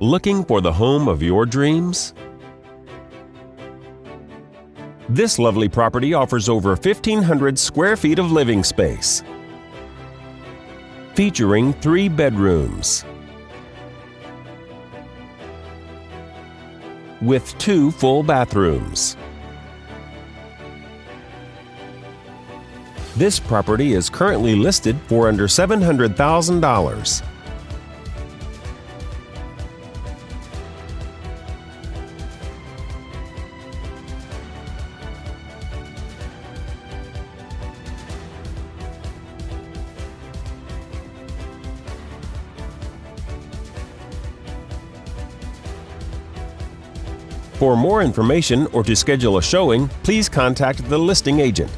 Looking for the home of your dreams? This lovely property offers over 1,500 square feet of living space, featuring 3 bedrooms with 2 full bathrooms. This property is currently listed for under $700,000. For more information or to schedule a showing, please contact the listing agent.